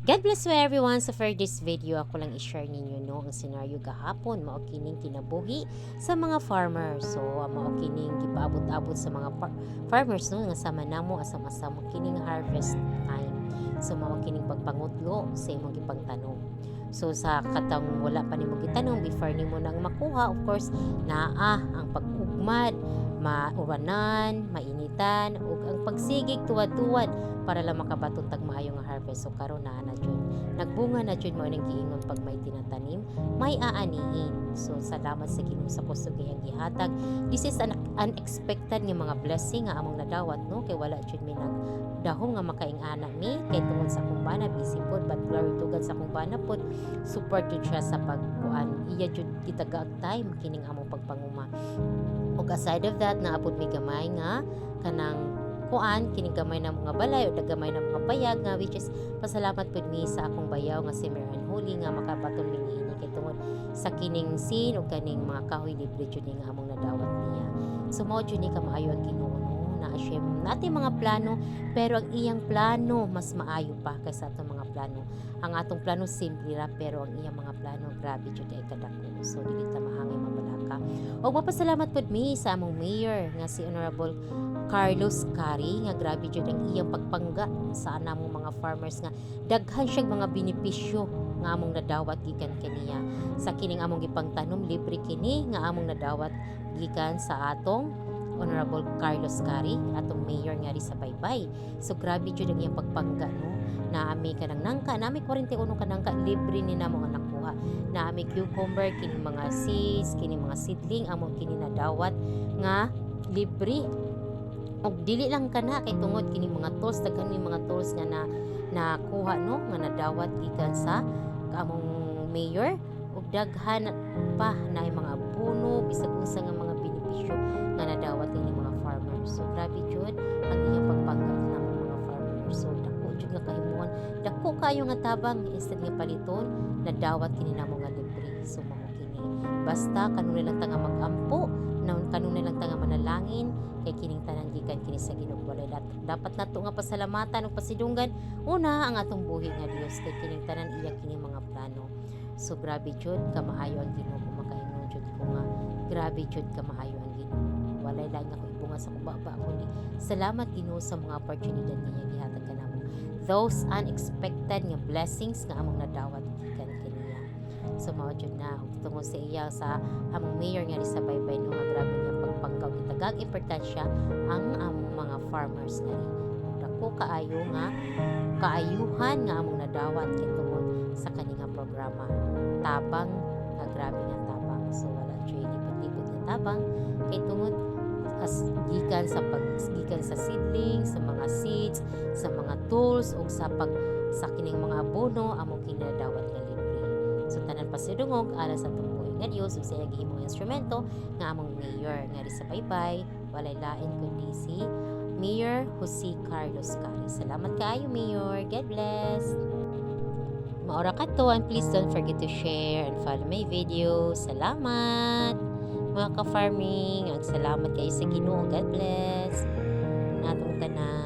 God bless you everyone. So for this video, ako lang i-share ninyo no ang senaryo gahapon mao kining kinabuhi sa mga farmers. So mao kining gipaabot-abot sa mga farmers no nga sama namo asam-asam kining harvest time. So mao kining pagpangutlo sa imong gipangtanom. So sa katang wala pa nimo gitanong before nimo nang makuha, of course naa ang pag-ugmad, mauranan, mainitan ug ang pagsigig tuwad-tuwad para lang makabaton tag maayo nga harvest. So karon na jud nagbunga na jud mo ning giingon pag may tinatanim may aanihin. So salamat sa Ginoo sa kusog nga iyang gihatag. This is an unexpected nga mga blessing nga among nadawat no kay wala jud mi nagdahom nga makaing-ana mi kay tungod sa akong bana busy pod, but glory to God sa akong bana pod support jud siya sa pagkuan iya jud gitagaag time kining among pagpanguma. Og aside of that naapod mi gamay nga kanang kuan kining gamay na mga balay o gamay na mga payag nga which is pasalamat pud mi sa akong bayaw nga si Marian Holy nga makabaton mi niini kay tungod sa kining sin o kaning mga kahoy libre jud ni nga among nadawat niya. So mao jud ni ka maayo ang Ginoo no na assume natin mga plano pero ang iyang plano mas maayo pa kaysa atong mga plano. Ang atong plano simple ra pero ang iyang mga plano grabe jud kay kadako. So dili ta mahangay mabalaka. Og mapasalamat pud mi sa among mayor nga si Honorable Carlos Cari nga grabe jud ang iyang pagpangga sa anamong mga farmers nga daghan siyang mga benepisyo nga among nadawat gikan kaniya. Sa kining among gipangtanom libre kini nga among nadawat gikan sa atong Honorable Carlos Cari, atong mayor nga ri sa Baybay. So grabe jud ang iyang pagpangga no. Naami kanang nangka, naami 41 ka nangka libre ni namo nga nakuha. Naami cucumber kining mga seeds, kining mga seedling among kini nadawat nga libre. Og dili lang kana kay tungod kini mga tools daghan ni mga tools nga nakuha no nga nadawat gikan sa among mayor ug daghan pa na mga puno bisag unsa nga mga benepisyo nga nadawat ini mga farmers. So grabe jud ang iyang pagpanggat namong mga farmers. So dako jud nga kahimuon, dako kayo nga tabang instead nga paliton nadawat kini namo nga libre. So mao kini basta kanunay lang ta nga magampo kanunay lang ta nga manalangin kay kining tanan gikan kini sa Ginoo. Walay dapat nato nga pasalamatan ug pasidunggan una ang atong buhi nga Dios kay kining tanan iya kini mga plano. So grabe jud ka maayo ang Ginoo kung makaingon jud ko nga grabe jud ka maayo ang Ginoo. Walay lain ako ibunga sa kubaba kundi salamat Ginoo sa mga oportunidad niya gihatag kanamo. Those unexpected nga blessings nga among nadawat gikan kaniya. So mao jud na tungod sa iya sa among mayor nga sa Baybay no nga grabe nga pagpanggaw gitagag importansya ang among mga farmers nga rin. Dako kaayo nga kaayuhan nga among nadawat kay tungod sa kaninga programa. Tabang nga grabe nga tabang. So wala jud lipot-lipot nga tabang kay tungod as gikan sa seedling, sa mga seeds, sa mga tools ug sa kining mga abono among kinadawat nga libre. So tanan pasidungog ala sa atong buhi nga Dios ug sa iya gihimong instrumento nga among mayor nga ri sa Baybay walay lain kundi si Mayor Jose Carlos Cari. Salamat kaayo Mayor. God bless. Maora ka to and please don't forget to share and follow my video. Salamat mga ka-farming. Ang salamat kayo sa Ginoo. God bless. Natong tanan.